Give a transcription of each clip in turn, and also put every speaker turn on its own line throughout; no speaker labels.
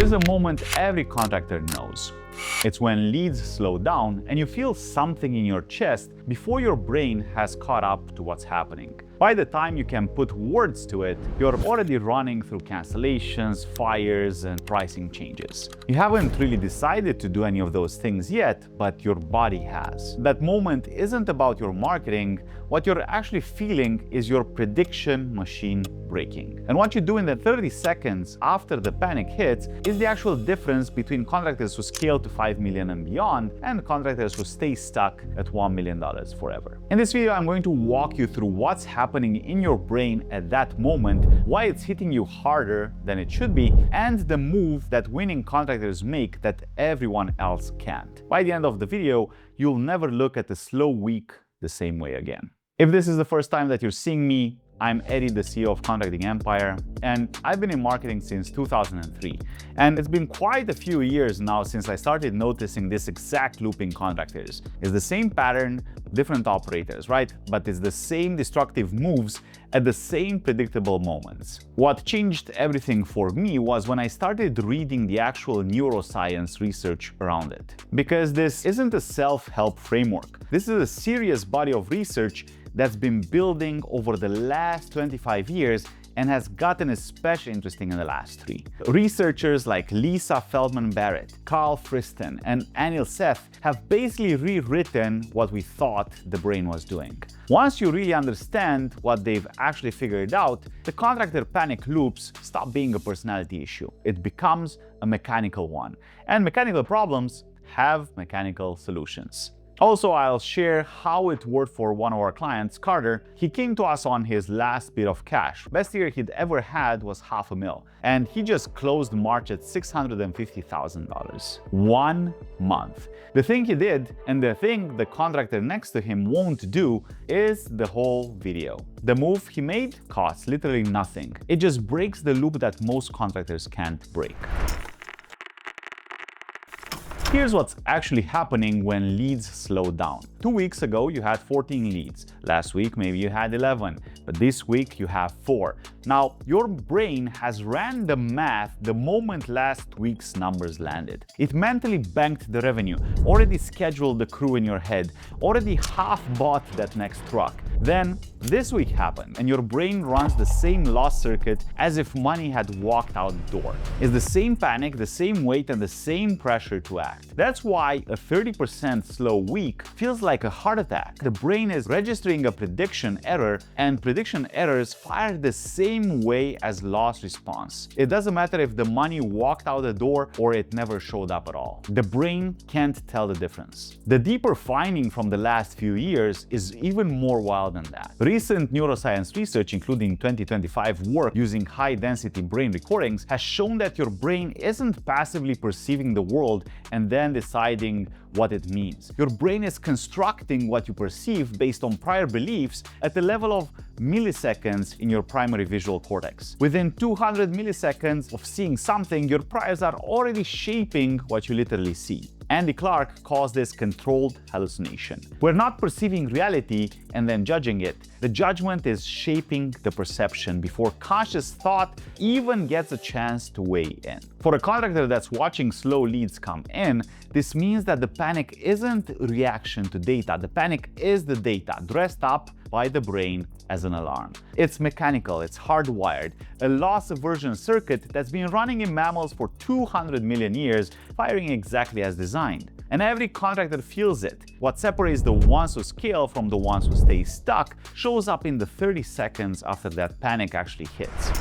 There's a moment every contractor knows. It's when leads slow down and you feel something in your chest before your brain has caught up to what's happening. By the time you can put words to it, you're already running through cancellations, fires, and pricing changes. You haven't really decided to do any of those things yet, but your body has. That moment isn't about your marketing. What you're actually feeling is your prediction machine breaking. And what you do in the 30 seconds after the panic hits is the actual difference between contractors who scale to 5 million and beyond and contractors who stay stuck at $1 million forever. In this video, I'm going to walk you through what's happening in your brain at that moment, why it's hitting you harder than it should be, and the move that winning contractors make that everyone else can't. By the end of the video, you'll never look at a slow week the same way again. If this is the first time that you're seeing me, I'm Eddie, the CEO of Contracting Empire, and I've been in marketing since 2003. And it's been quite a few years now since I started noticing this exact loop in contractors. It's the same pattern, different operators, right? But it's the same destructive moves at the same predictable moments. What changed everything for me was when I started reading the actual neuroscience research around it. Because this isn't a self-help framework. This is a serious body of research that's been building over the last 25 years and has gotten especially interesting in the last 3. Researchers like Lisa Feldman-Barrett, Carl Friston, and Anil Seth have basically rewritten what we thought the brain was doing. Once you really understand what they've actually figured out, the contractor panic loops stop being a personality issue. It becomes a mechanical one. And mechanical problems have mechanical solutions. Also, I'll share how it worked for one of our clients, Carter. He came to us on his last bit of cash. Best year he'd ever had was $500,000. And he just closed March at $650,000. 1 month. The thing he did, and the thing the contractor next to him won't do, is the whole video. The move he made costs literally nothing. It just breaks the loop that most contractors can't break. Here's what's actually happening when leads slow down. 2 weeks ago, you had 14 leads. Last week, maybe you had 11, but this week you have 4. Now, your brain has ran the math the moment last week's numbers landed. It mentally banked the revenue, already scheduled the crew in your head, already half bought that next truck. Then this week happened, and your brain runs the same loss circuit as if money had walked out the door. It's the same panic, the same weight, and the same pressure to act. That's why a 30% slow week feels like a heart attack. The brain is registering a prediction error, and prediction errors fire the same way as loss response. It doesn't matter if the money walked out the door or it never showed up at all. The brain can't tell the difference. The deeper finding from the last few years is even more wild than that. Recent neuroscience research, including 2025 work using high-density brain recordings, has shown that your brain isn't passively perceiving the world and then deciding what it means. Your brain is constructing what you perceive based on prior beliefs at the level of milliseconds in your primary visual cortex. Within 200 milliseconds of seeing something, your priors are already shaping what you literally see. Andy Clark calls this controlled hallucination. We're not perceiving reality and then judging it. The judgment is shaping the perception before conscious thought even gets a chance to weigh in. For a contractor that's watching slow leads come in, this means that the panic isn't reaction to data. The panic is the data dressed up by the brain as an alarm. It's mechanical, it's hardwired, a loss aversion circuit that's been running in mammals for 200 million years, firing exactly as designed. And every contractor feels it. What separates the ones who scale from the ones who stay stuck shows up in the 30 seconds after that panic actually hits.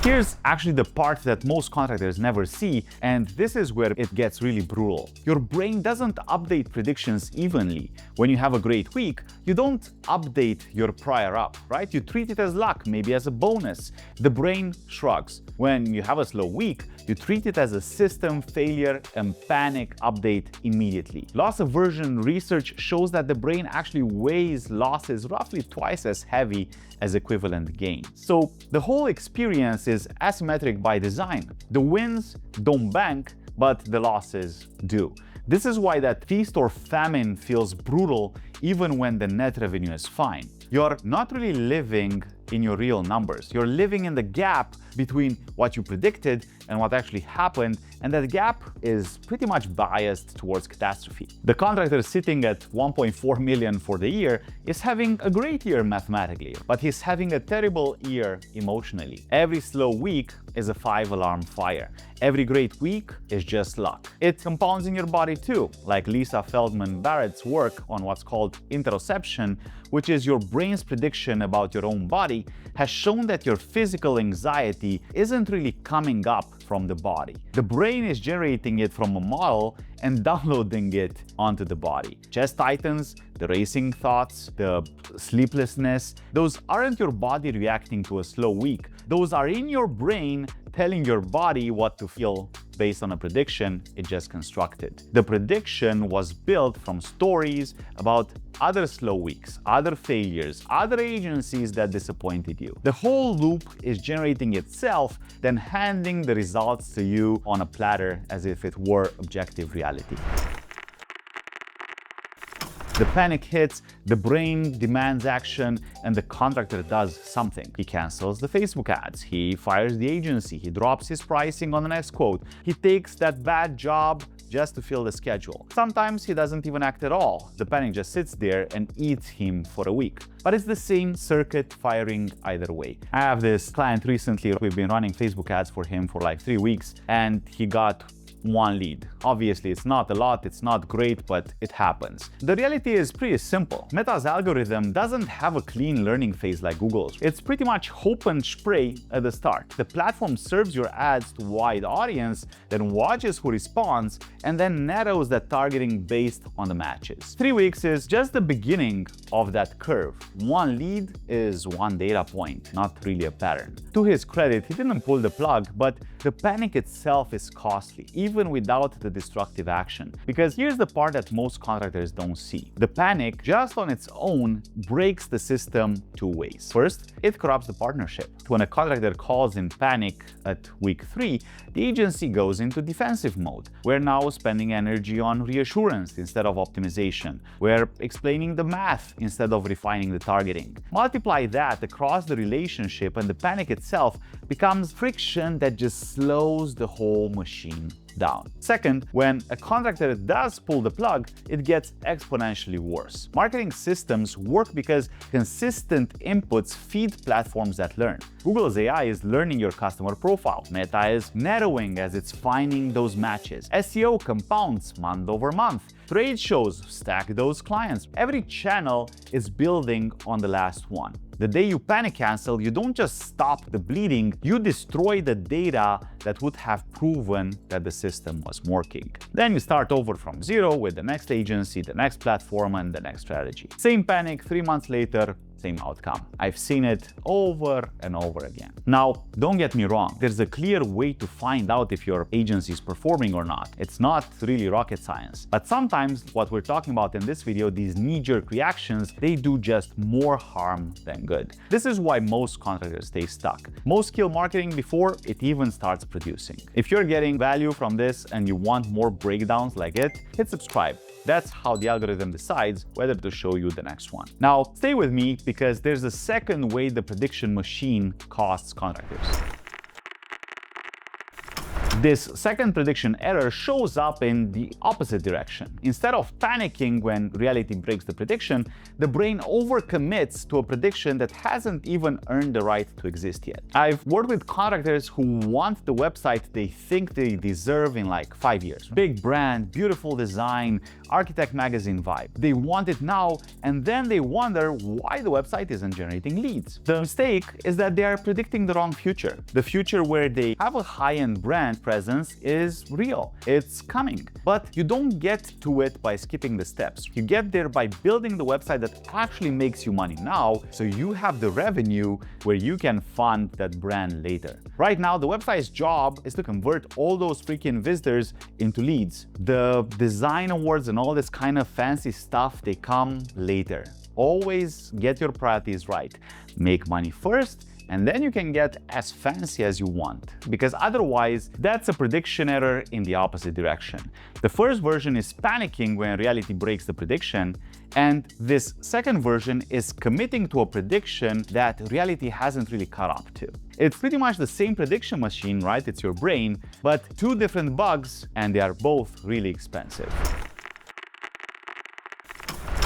Here's actually the part that most contractors never see, and this is where it gets really brutal. Your brain doesn't update predictions evenly. When you have a great week, you don't update your prior up, right? You treat it as luck, maybe as a bonus. The brain shrugs. When you have a slow week, you treat it as a system failure and panic update immediately. Loss aversion research shows that the brain actually weighs losses roughly twice as heavy as equivalent gains. So the whole experience is asymmetric by design. The wins don't bank, but the losses do. This is why that feast or famine feels brutal even when the net revenue is fine. You're not really living, in your real numbers. You're living in the gap between what you predicted and what actually happened, and that gap is pretty much biased towards catastrophe. The contractor sitting at 1.4 million for the year is having a great year mathematically, but he's having a terrible year emotionally. Every slow week is a 5-alarm fire. Every great week is just luck. It compounds in your body too, like Lisa Feldman Barrett's work on what's called interoception, which is your brain's prediction about your own body, has shown that your physical anxiety isn't really coming up from the body. The brain is generating it from a model and downloading it onto the body. Chest tightens, the racing thoughts, the sleeplessness, those aren't your body reacting to a slow week. Those are in your brain telling your body what to feel based on a prediction it just constructed. The prediction was built from stories about other slow weeks, other failures, other agencies that disappointed you. The whole loop is generating itself, then handing the results to you on a platter as if it were objective reality. The panic hits, the brain demands action, and the contractor does something. He cancels the Facebook ads, he fires the agency, he drops his pricing on the next quote, he takes that bad job just to fill the schedule. Sometimes he doesn't even act at all. The panic just sits there and eats him for a week. But it's the same circuit firing either way. I have this client recently, we've been running Facebook ads for him for like 3 weeks, and he got 1 lead. Obviously, it's not a lot, it's not great, but it happens. The reality is pretty simple. Meta's algorithm doesn't have a clean learning phase like Google's. It's pretty much hope and spray at the start. The platform serves your ads to a wide audience, then watches who responds, and then narrows that targeting based on the matches. 3 weeks is just the beginning of that curve. 1 lead is 1 data point, not really a pattern. To his credit, he didn't pull the plug, but the panic itself is costly, even without the destructive action. Because here's the part that most contractors don't see. The panic, just on its own, breaks the system 2 ways. First, it corrupts the partnership. When a contractor calls in panic at week 3, the agency goes into defensive mode. We're now spending energy on reassurance instead of optimization. We're explaining the math instead of refining the targeting. Multiply that across the relationship and the panic itself becomes friction that just slows the whole machine down. Second, when a contractor does pull the plug, it gets exponentially worse. Marketing systems work because consistent inputs feed platforms that learn. Google's AI is learning your customer profile. Meta is narrowing as it's finding those matches. SEO compounds month over month. Trade shows stack those clients. Every channel is building on the last one. The day you panic cancel, you don't just stop the bleeding, you destroy the data that would have proven that the system was working. Then you start over from zero with the next agency, the next platform, and the next strategy. Same panic 3 months later, same outcome. I've seen it over and over again. Now, don't get me wrong, there's a clear way to find out if your agency is performing or not. It's not really rocket science. But sometimes what we're talking about in this video, these knee-jerk reactions, they do just more harm than good. This is why most contractors stay stuck. Most kill marketing before it even starts producing. If you're getting value from this and you want more breakdowns like it, hit subscribe. That's how the algorithm decides whether to show you the next one. Now, stay with me because there's a second way the prediction machine costs contractors. This second prediction error shows up in the opposite direction. Instead of panicking when reality breaks the prediction, the brain overcommits to a prediction that hasn't even earned the right to exist yet. I've worked with contractors who want the website they think they deserve in like 5 years. Big brand, beautiful design, Architect magazine vibe. They want it now, and then they wonder why the website isn't generating leads. The mistake is that they are predicting the wrong future. The future where they have a high-end brand presence is real. It's coming. But you don't get to it by skipping the steps. You get there by building the website that actually makes you money now, so you have the revenue where you can fund that brand later. Right now, the website's job is to convert all those freaking visitors into leads. The design awards and all this kind of fancy stuff, they come later. Always get your priorities right. Make money first, and then you can get as fancy as you want, because otherwise that's a prediction error in the opposite direction. The first version is panicking when reality breaks the prediction, And this second version is committing to a prediction that reality hasn't really caught up to. It's pretty much the same prediction machine, right? It's your brain, but two different bugs, and they are both really expensive.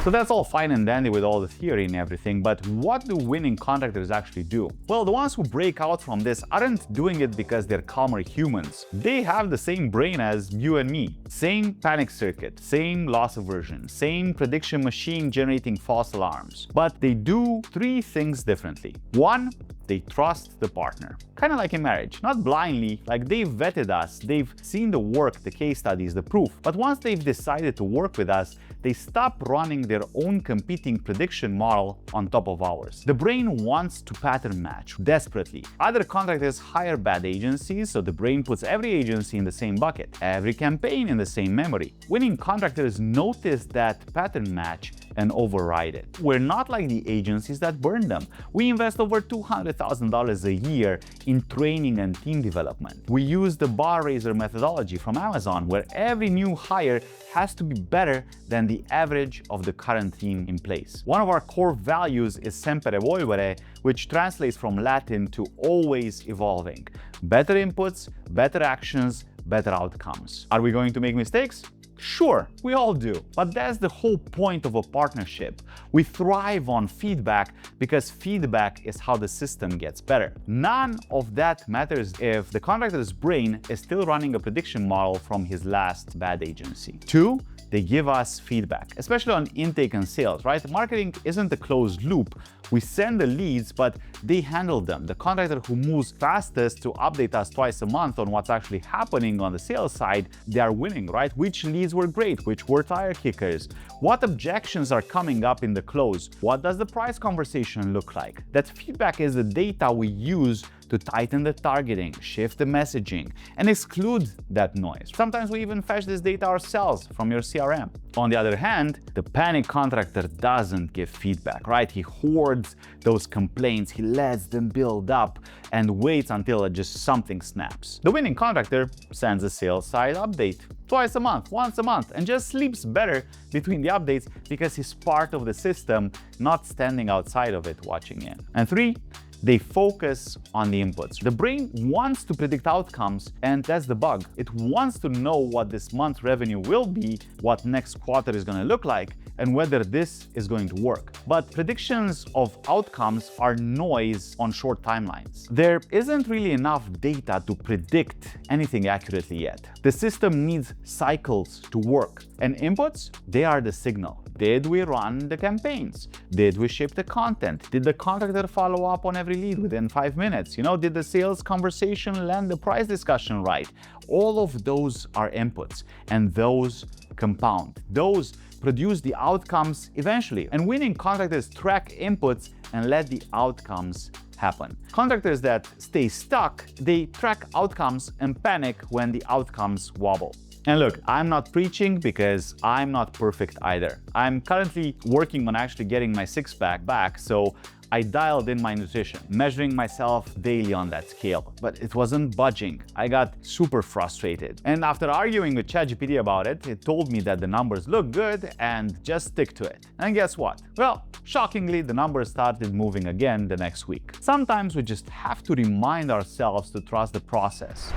So that's all fine and dandy with all the theory and everything, but what do winning contractors actually do? Well, the ones who break out from this aren't doing it because they're calmer humans. They have the same brain as you and me. Same panic circuit, same loss aversion, same prediction machine generating false alarms. But they do three things differently. One, they trust the partner. Kind of like in marriage, not blindly, like they've vetted us, they've seen the work, the case studies, the proof. But once they've decided to work with us, they stop running their own competing prediction model on top of ours. The brain wants to pattern match desperately. Other contractors hire bad agencies, so the brain puts every agency in the same bucket, every campaign in the same memory. Winning contractors notice that pattern match and override it. We're not like the agencies that burn them. We invest over $200,000 a year in training and team development. We use the bar raiser methodology from Amazon, where every new hire has to be better than the average of the current team in place. One of our core values is sempre evolvere, which translates from Latin to always evolving. Better inputs, better actions, better outcomes. Are we going to make mistakes? Sure, we all do, but that's the whole point of a partnership. We thrive on feedback because feedback is how the system gets better. None of that matters if the contractor's brain is still running a prediction model from his last bad agency. Two, they give us feedback, especially on intake and sales, right? Marketing isn't a closed loop. We send the leads, but they handle them. The contractor who moves fastest to update us twice a month on what's actually happening on the sales side, they are winning, right? Which leads were great, which were tire kickers, what objections are coming up in the close, what does the price conversation look like? That feedback is the data we use to tighten the targeting, shift the messaging, and exclude that noise. Sometimes we even fetch this data ourselves from your CRM. On the other hand, the panic contractor doesn't give feedback, right? He hoards those complaints, he lets them build up and waits until just something snaps. The winning contractor sends a sales side update twice a month, once a month, and just sleeps better between the updates because he's part of the system, not standing outside of it watching in. And three, they focus on the inputs. The brain wants to predict outcomes, and that's the bug. It wants to know what this month's revenue will be, what next quarter is going to look like, and whether this is going to work. But predictions of outcomes are noise on short timelines. There isn't really enough data to predict anything accurately yet. The system needs cycles to work, and inputs, they are the signal. Did we run the campaigns? Did we ship the content? Did the contractor follow up on every lead within 5 minutes? Did the sales conversation land the price discussion right? All of those are inputs, and those compound. Those produce the outcomes eventually. And winning contractors track inputs and let the outcomes happen. Contractors that stay stuck, they track outcomes and panic when the outcomes wobble. And look, I'm not preaching because I'm not perfect either. I'm currently working on actually getting my six-pack back, so I dialed in my nutrition, measuring myself daily on that scale, but it wasn't budging. I got super frustrated. And after arguing with ChatGPT about it, it told me that the numbers look good and just stick to it. And guess what? Well, shockingly, the numbers started moving again the next week. Sometimes we just have to remind ourselves to trust the process.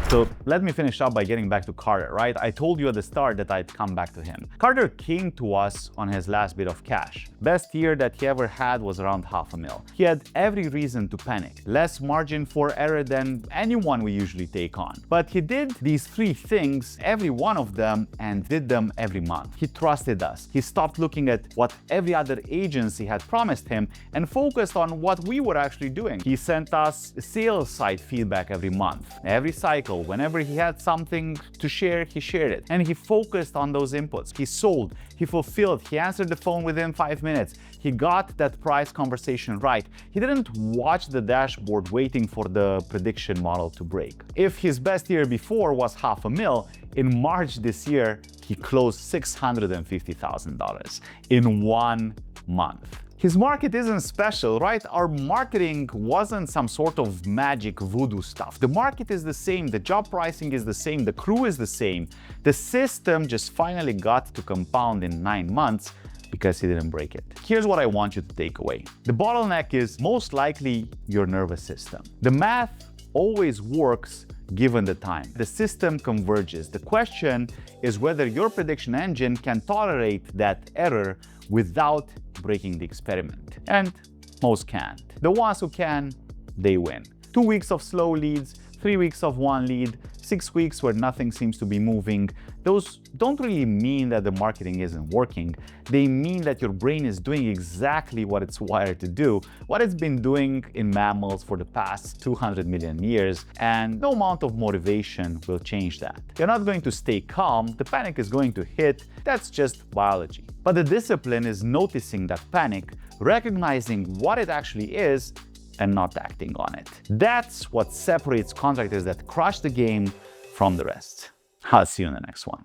So let me finish up by getting back to Carter, right? I told you at the start that I'd come back to him. Carter came to us on his last bit of cash. Best year that he ever had was around $500,000. He had every reason to panic. Less margin for error than anyone we usually take on. But he did these three things, every one of them, and did them every month. He trusted us. He stopped looking at what every other agency had promised him and focused on what we were actually doing. He sent us sales side feedback every month, every cycle. Whenever he had something to share, he shared it. And he focused on those inputs. He sold, he fulfilled, he answered the phone within 5 minutes. He got that price conversation right. He didn't watch the dashboard waiting for the prediction model to break. If his best year before was $500,000, in March this year, he closed $650,000 in 1 month. His market isn't special, right? Our marketing wasn't some sort of magic voodoo stuff. The market is the same, the job pricing is the same, the crew is the same. The system just finally got to compound in 9 months because he didn't break it. Here's what I want you to take away. The bottleneck is most likely your nervous system. The math always works given the time. The system converges. The question is whether your prediction engine can tolerate that error without breaking the experiment. And most can't. The ones who can, they win. 2 weeks of slow leads, 3 weeks of one lead, 6 weeks where nothing seems to be moving. Those don't really mean that the marketing isn't working. They mean that your brain is doing exactly what it's wired to do, what it's been doing in mammals for the past 200 million years, and no amount of motivation will change that. You're not going to stay calm, the panic is going to hit, that's just biology. But the discipline is noticing that panic, recognizing what it actually is, and not acting on it. That's what separates contractors that crush the game from the rest. I'll see you in the next one.